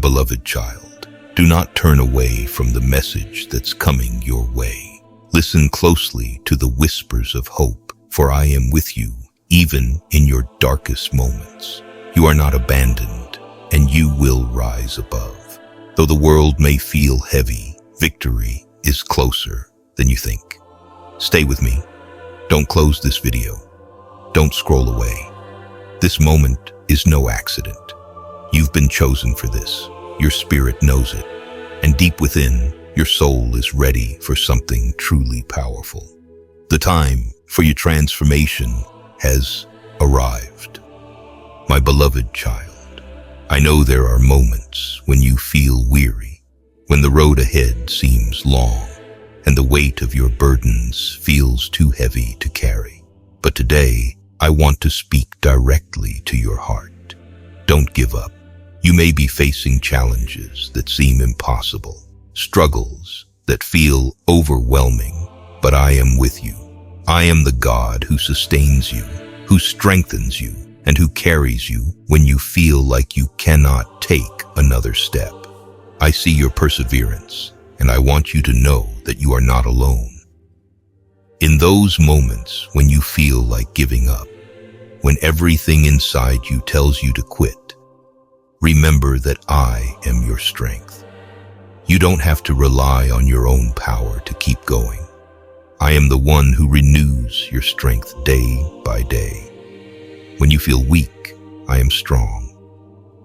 beloved child, do not turn away from the message that's coming your way. Listen closely to the whispers of hope, for I am with you, even in your darkest moments. You are not abandoned, and you will rise above. Though the world may feel heavy, victory is closer than you think. Stay with me. Don't close this video. Don't scroll away. This moment is no accident. You've been chosen for this. Your spirit knows it. And deep within, your soul is ready for something truly powerful. The time for your transformation has arrived. My beloved child, I know there are moments when you feel weary, when the road ahead seems long, and the weight of your burdens feels too heavy to carry. But today, I want to speak directly to your heart. Don't give up. You may be facing challenges that seem impossible, struggles that feel overwhelming, but I am with you. I am the God who sustains you, who strengthens you, and who carries you when you feel like you cannot take another step. I see your perseverance, and I want you to know that you are not alone. In those moments when you feel like giving up, when everything inside you tells you to quit, remember that I am your strength. You don't have to rely on your own power to keep going. I am the one who renews your strength day by day. When you feel weak, I am strong.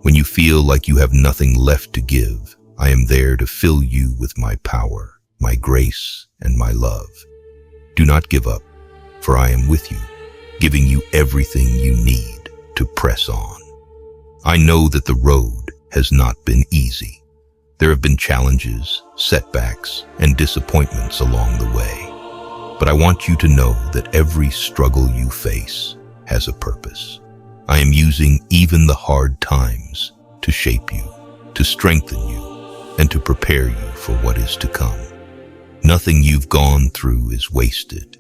When you feel like you have nothing left to give, I am there to fill you with my power, my grace, and my love. Do not give up, for I am with you, giving you everything you need to press on. I know that the road has not been easy. There have been challenges, setbacks, and disappointments along the way. But I want you to know that every struggle you face has a purpose. I am using even the hard times to shape you, to strengthen you, and to prepare you for what is to come. Nothing you've gone through is wasted.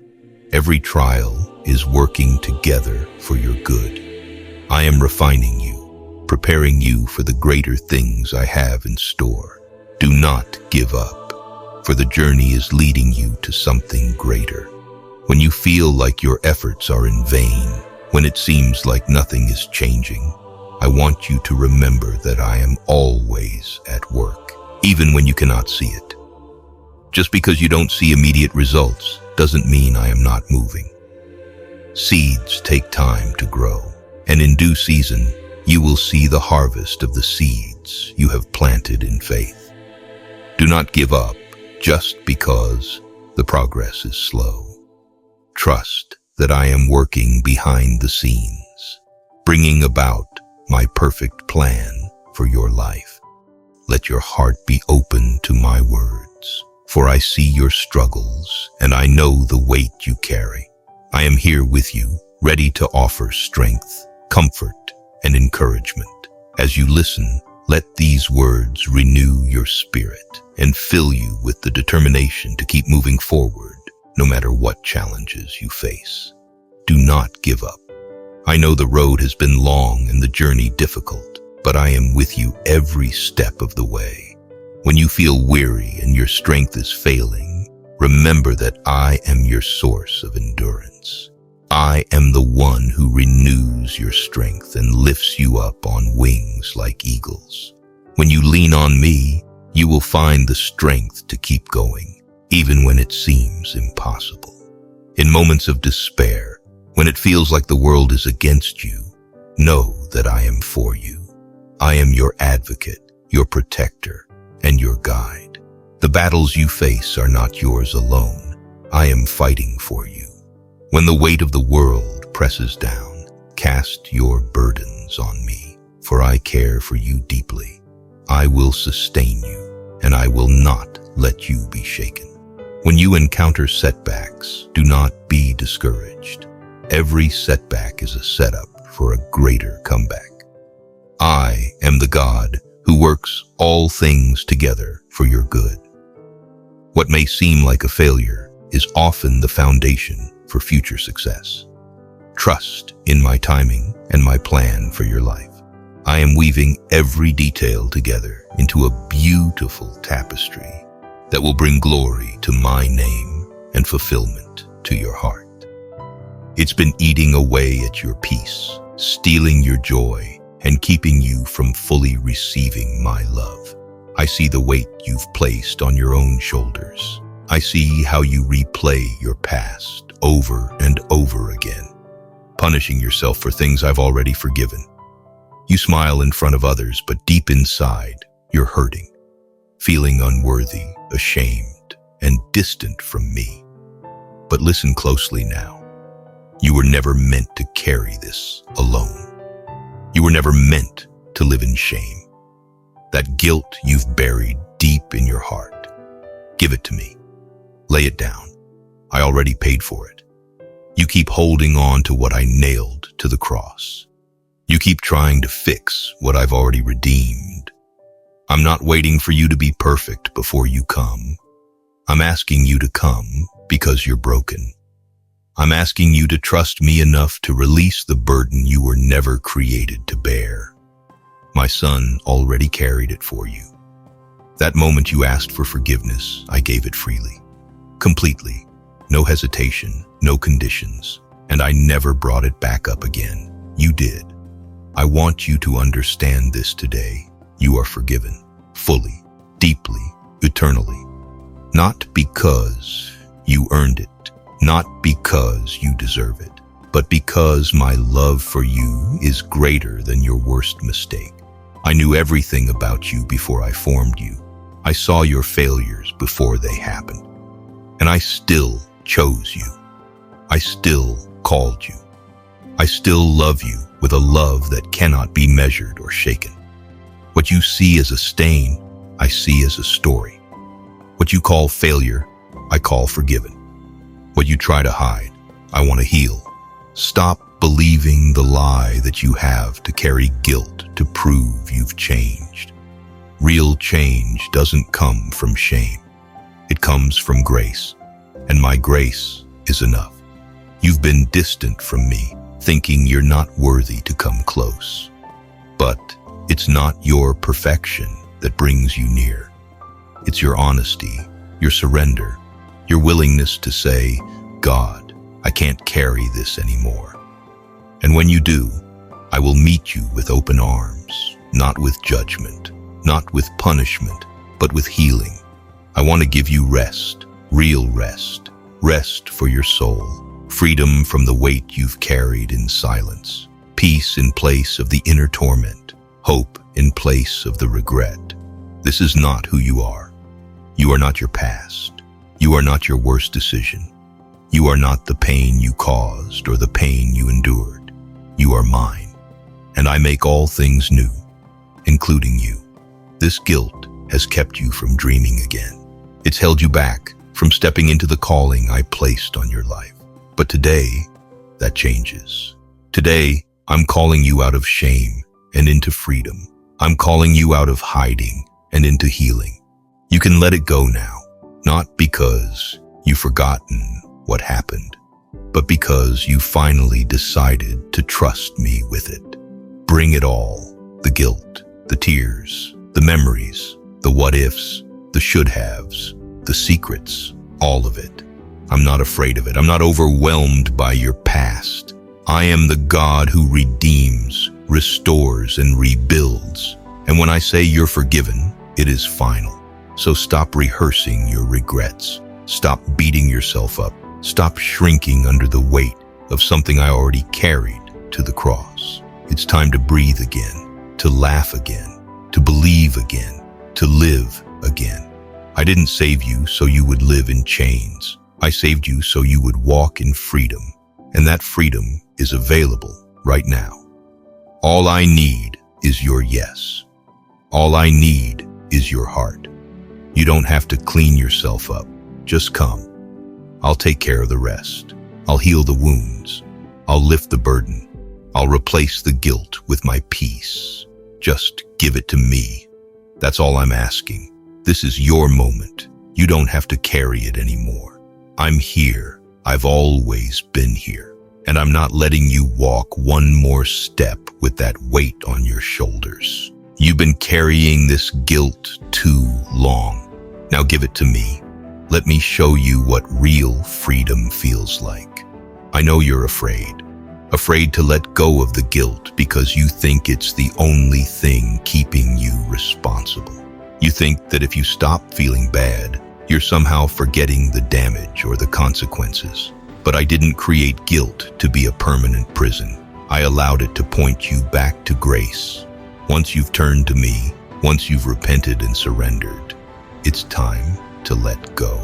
Every trial is working together for your good. I am refining you, preparing you for the greater things I have in store. Do not give up, for the journey is leading you to something greater. When you feel like your efforts are in vain, when it seems like nothing is changing, I want you to remember that I am always at work, even when you cannot see it. Just because you don't see immediate results doesn't mean I am not moving. Seeds take time to grow, and in due season, you will see the harvest of the seeds you have planted in faith. Do not give up just because the progress is slow. Trust that I am working behind the scenes, bringing about my perfect plan for your life. Let your heart be open to my words, for I see your struggles and I know the weight you carry. I am here with you, ready to offer strength, comfort, and encouragement. As you listen, let these words renew your spirit and fill you with the determination to keep moving forward, no matter what challenges you face. Do not give up. I know the road has been long and the journey difficult, but I am with you every step of the way. When you feel weary and your strength is failing, remember that I am your source of endurance. I am the one who renews your strength and lifts you up on wings like eagles. When you lean on me, you will find the strength to keep going, even when it seems impossible. In moments of despair, when it feels like the world is against you, know that I am for you. I am your advocate, your protector, and your guide. The battles you face are not yours alone. I am fighting for you. When the weight of the world presses down, cast your burdens on me, for I care for you deeply. I will sustain you, and I will not let you be shaken. When you encounter setbacks, do not be discouraged. Every setback is a setup for a greater comeback. I am the God who works all things together for your good. What may seem like a failure is often the foundation for future success. Trust in my timing and my plan for your life. I am weaving every detail together into a beautiful tapestry that will bring glory to my name and fulfillment to your heart. It's been eating away at your peace, stealing your joy, and keeping you from fully receiving my love. I see the weight you've placed on your own shoulders. I see how you replay your past over and over again, punishing yourself for things I've already forgiven. You smile in front of others, but deep inside, you're hurting, feeling unworthy, ashamed, and distant from me. But listen closely now. You were never meant to carry this alone. You were never meant to live in shame. That guilt you've buried deep in your heart, give it to me. Lay it down. I already paid for it. You keep holding on to what I nailed to the cross. You keep trying to fix what I've already redeemed. I'm not waiting for you to be perfect before you come. I'm asking you to come because you're broken. I'm asking you to trust me enough to release the burden you were never created to bear. My son already carried it for you. That moment you asked for forgiveness, I gave it freely, completely, no hesitation, no conditions, and I never brought it back up again. You did. I want you to understand this today. You are forgiven, fully, deeply, eternally. Not because you earned it, not because you deserve it, but because my love for you is greater than your worst mistake. I knew everything about you before I formed you. I saw your failures before they happened. And I still chose you. I still called you. I still love you with a love that cannot be measured or shaken. What you see as a stain, I see as a story. What you call failure, I call forgiven. What you try to hide, I want to heal. Stop believing the lie that you have to carry guilt to prove you've changed. Real change doesn't come from shame. It comes from grace, and my grace is enough. You've been distant from me, thinking you're not worthy to come close. But it's not your perfection that brings you near. It's your honesty, your surrender, your willingness to say, God, I can't carry this anymore. And when you do, I will meet you with open arms, not with judgment, not with punishment, but with healing. I want to give you rest, real rest, rest for your soul, freedom from the weight you've carried in silence, peace in place of the inner torment, hope in place of the regret. This is not who you are. You are not your past. You are not your worst decision. You are not the pain you caused or the pain you endured. You are mine, and I make all things new, including you. This guilt has kept you from dreaming again. It's held you back from stepping into the calling I placed on your life. But today, that changes. Today, I'm calling you out of shame and into freedom. I'm calling you out of hiding and into healing. You can let it go now. Not because you've forgotten what happened, but because you finally decided to trust me with it. Bring it all, the guilt, the tears, the memories, the what-ifs, the should-haves, the secrets, all of it. I'm not afraid of it. I'm not overwhelmed by your past. I am the God who redeems, restores, and rebuilds. And when I say you're forgiven, it is final. So stop rehearsing your regrets. Stop beating yourself up. Stop shrinking under the weight of something I already carried to the cross. It's time to breathe again, to laugh again, to believe again, to live again. I didn't save you so you would live in chains. I saved you so you would walk in freedom. And that freedom is available right now. All I need is your yes. All I need is your heart. You don't have to clean yourself up. Just come. I'll take care of the rest. I'll heal the wounds. I'll lift the burden. I'll replace the guilt with my peace. Just give it to me. That's all I'm asking. This is your moment. You don't have to carry it anymore. I'm here. I've always been here. And I'm not letting you walk one more step with that weight on your shoulders. You've been carrying this guilt too long. Now give it to me. Let me show you what real freedom feels like. I know you're afraid to let go of the guilt because you think it's the only thing keeping you responsible. You think that if you stop feeling bad, you're somehow forgetting the damage or the consequences. But I didn't create guilt to be a permanent prison. I allowed it to point you back to grace. Once you've turned to me, once you've repented and surrendered, it's time to let go.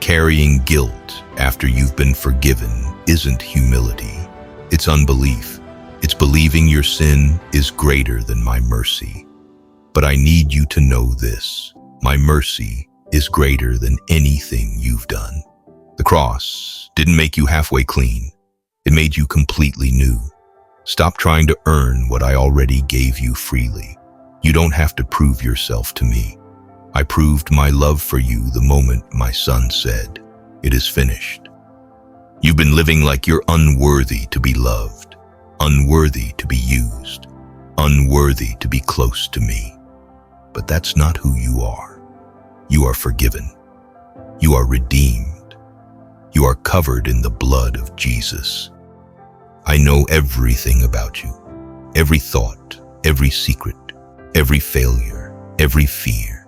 Carrying guilt after you've been forgiven isn't humility. It's unbelief. It's believing your sin is greater than my mercy. But I need you to know this. My mercy is greater than anything you've done. The cross didn't make you halfway clean. It made you completely new. Stop trying to earn what I already gave you freely. You don't have to prove yourself to me. I proved my love for you the moment my son said, "It is finished." You've been living like you're unworthy to be loved, unworthy to be used, unworthy to be close to me. But that's not who you are. You are forgiven. You are redeemed. You are covered in the blood of Jesus. I know everything about you, every thought, every secret, every failure, every fear.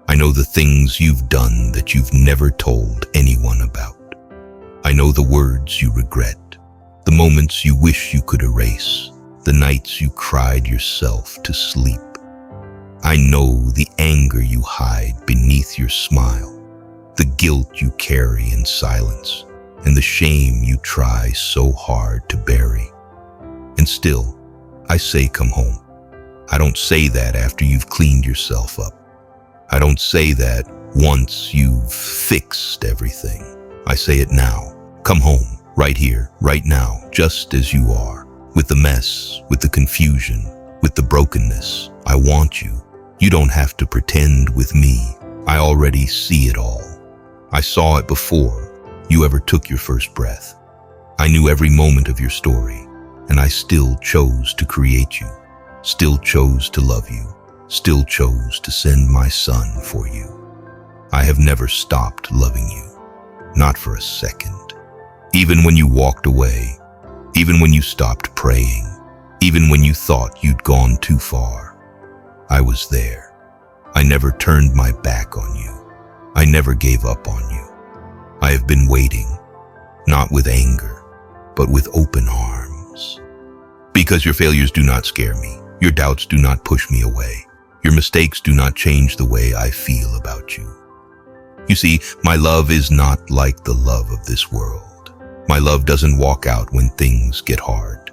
I know the things you've done that you've never told anyone about. I know the words you regret, the moments you wish you could erase, the nights you cried yourself to sleep. I know the anger you hide beneath your smile, the guilt you carry in silence, and the shame you try so hard to bury. And still, I say come home. I don't say that after you've cleaned yourself up. I don't say that once you've fixed everything. I say it now. Come home, right here, right now, just as you are. With the mess, with the confusion, with the brokenness. I want you. You don't have to pretend with me. I already see it all. I saw it before you ever took your first breath. I knew every moment of your story, and I still chose to create you, still chose to love you, still chose to send my son for you. I have never stopped loving you, not for a second. Even when you walked away, even when you stopped praying, even when you thought you'd gone too far, I was there. I never turned my back on you. I never gave up on you. I have been waiting, not with anger, but with open arms. Because your failures do not scare me. Your doubts do not push me away. Your mistakes do not change the way I feel about you. You see, my love is not like the love of this world. My love doesn't walk out when things get hard.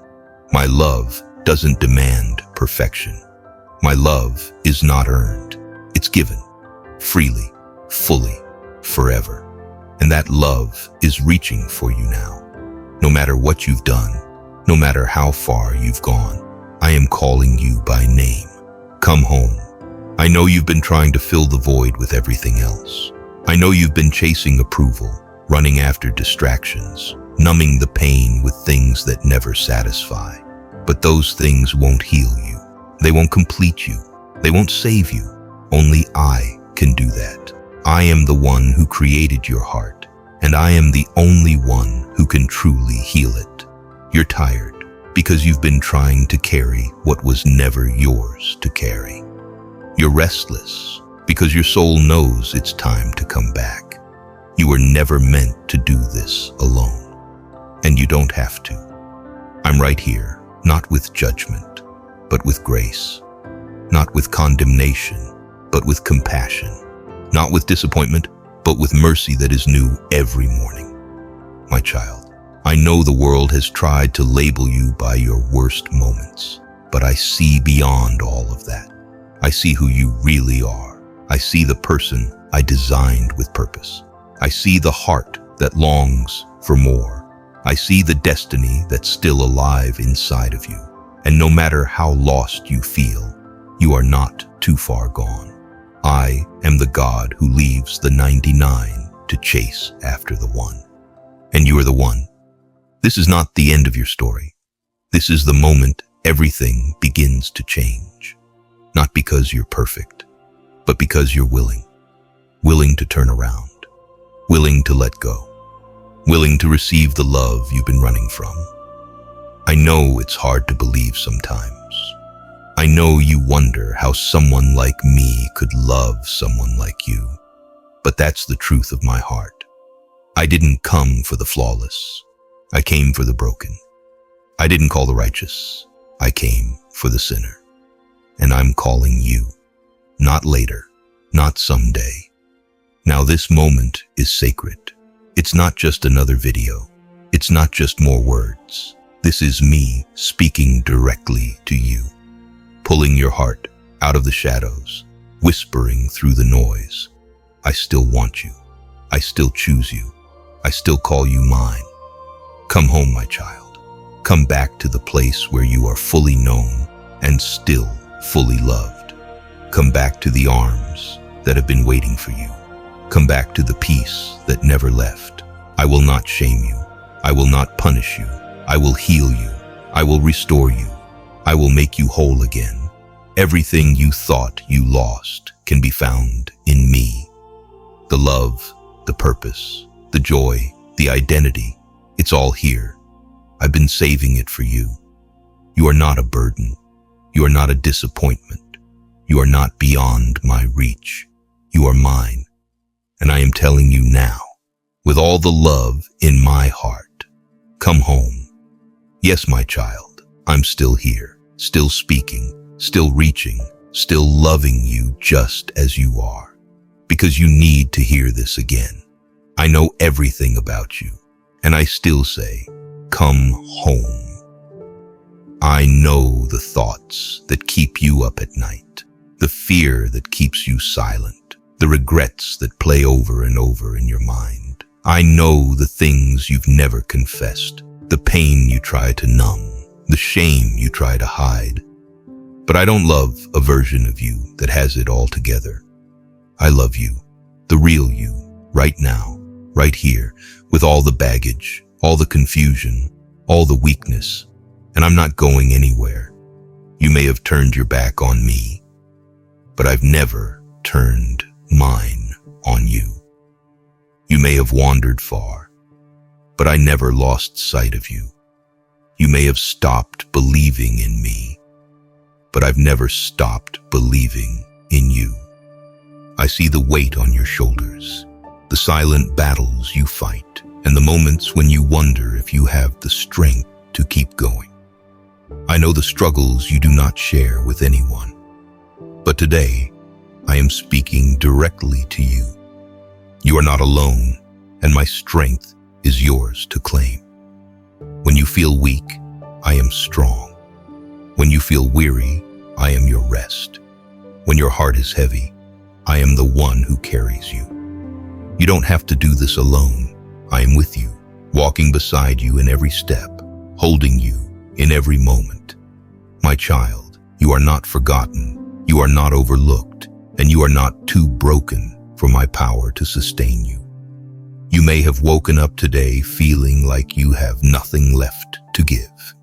My love doesn't demand perfection. My love is not earned. It's given, freely, fully, forever. And that love is reaching for you now. No matter what you've done, no matter how far you've gone, I am calling you by name. Come home. I know you've been trying to fill the void with everything else. I know you've been chasing approval, running after distractions, numbing the pain with things that never satisfy. But those things won't heal you. They won't complete you. They won't save you. Only I can do that. I am the one who created your heart, and I am the only one who can truly heal it. You're tired because you've been trying to carry what was never yours to carry. You're restless because your soul knows it's time to come back. You were never meant to do this alone. And you don't have to. I'm right here, not with judgment, but with grace. Not with condemnation, but with compassion. Not with disappointment, but with mercy that is new every morning. My child, I know the world has tried to label you by your worst moments, but I see beyond all of that. I see who you really are. I see the person I designed with purpose. I see the heart that longs for more. I see the destiny that's still alive inside of you. And no matter how lost you feel, you are not too far gone. I am the God who leaves the 99 to chase after the one. And you are the one. This is not the end of your story. This is the moment everything begins to change. Not because you're perfect, but because you're willing. Willing to turn around. Willing to let go. Willing to receive the love you've been running from. I know it's hard to believe sometimes. I know you wonder how someone like me could love someone like you. But that's the truth of my heart. I didn't come for the flawless. I came for the broken. I didn't call the righteous. I came for the sinner. And I'm calling you. Not later. Not someday. Now this moment is sacred. It's not just another video. It's not just more words. This is me speaking directly to you. Pulling your heart out of the shadows. Whispering through the noise. I still want you. I still choose you. I still call you mine. Come home, my child. Come back to the place where you are fully known and still fully loved. Come back to the arms that have been waiting for you. Come back to the peace that never left. I will not shame you. I will not punish you. I will heal you. I will restore you. I will make you whole again. Everything you thought you lost can be found in me. The love, the purpose, the joy, the identity, it's all here. I've been saving it for you. You are not a burden. You are not a disappointment. You are not beyond my reach. You are mine. And I am telling you now, with all the love in my heart, come home. Yes, my child, I'm still here, still speaking, still reaching, still loving you just as you are. Because you need to hear this again. I know everything about you, and I still say, come home. I know the thoughts that keep you up at night, the fear that keeps you silent, the regrets that play over and over in your mind. I know the things you've never confessed, the pain you try to numb, the shame you try to hide. But I don't love a version of you that has it all together. I love you, the real you, right now, right here, with all the baggage, all the confusion, all the weakness, and I'm not going anywhere. You may have turned your back on me, but I've never turned mine on you. You may have wandered far, but I never lost sight of you. You may have stopped believing in me, but I've never stopped believing in you. I see the weight on your shoulders, the silent battles you fight, and the moments when you wonder if you have the strength to keep going. I know the struggles you do not share with anyone, but today I am speaking directly to you. You are not alone, and my strength is yours to claim. When you feel weak, I am strong. When you feel weary, I am your rest. When your heart is heavy, I am the one who carries you. You don't have to do this alone. I am with you, walking beside you in every step, holding you in every moment. My child, you are not forgotten, you are not overlooked, and you are not too broken for my power to sustain you. You may have woken up today feeling like you have nothing left to give.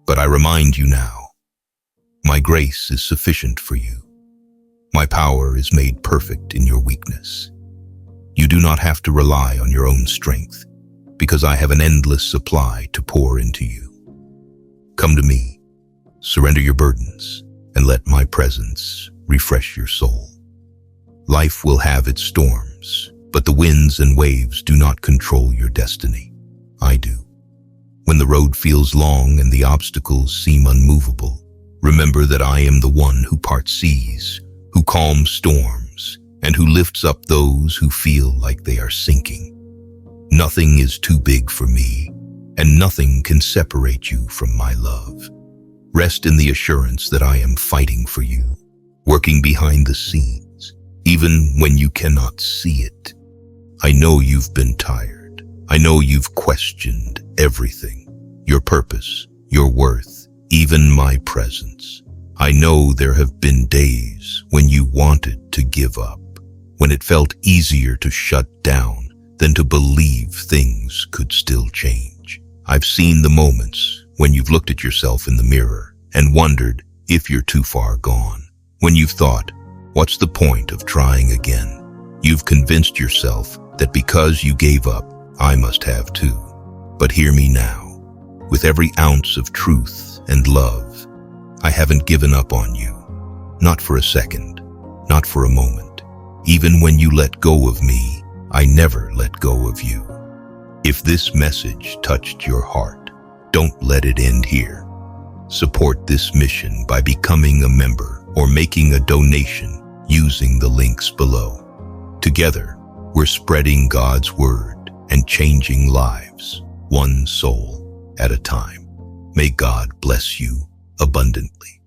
But I remind you now, my grace is sufficient for you. My power is made perfect in your weakness. You do not have to rely on your own strength, because I have an endless supply to pour into you. Come to me, surrender your burdens, and let my presence refresh your soul. Life will have its storms, but the winds and waves do not control your destiny. I do. When the road feels long and the obstacles seem unmovable, remember that I am the one who parts seas, who calms storms, and who lifts up those who feel like they are sinking. Nothing is too big for me, and nothing can separate you from my love. Rest in the assurance that I am fighting for you, working behind the scenes, even when you cannot see it. I know you've been tired. I know you've questioned everything, your purpose, your worth, even my presence. I know there have been days when you wanted to give up, when it felt easier to shut down than to believe things could still change. I've seen the moments when you've looked at yourself in the mirror and wondered if you're too far gone. When you've thought, what's the point of trying again? You've convinced yourself that because you gave up, I must have too. But hear me now. With every ounce of truth and love, I haven't given up on you. Not for a second, not for a moment. Even when you let go of me, I never let go of you. If this message touched your heart, don't let it end here. Support this mission by becoming a member or making a donation using the links below. Together, we're spreading God's word and changing lives, one soul at a time. May God bless you abundantly.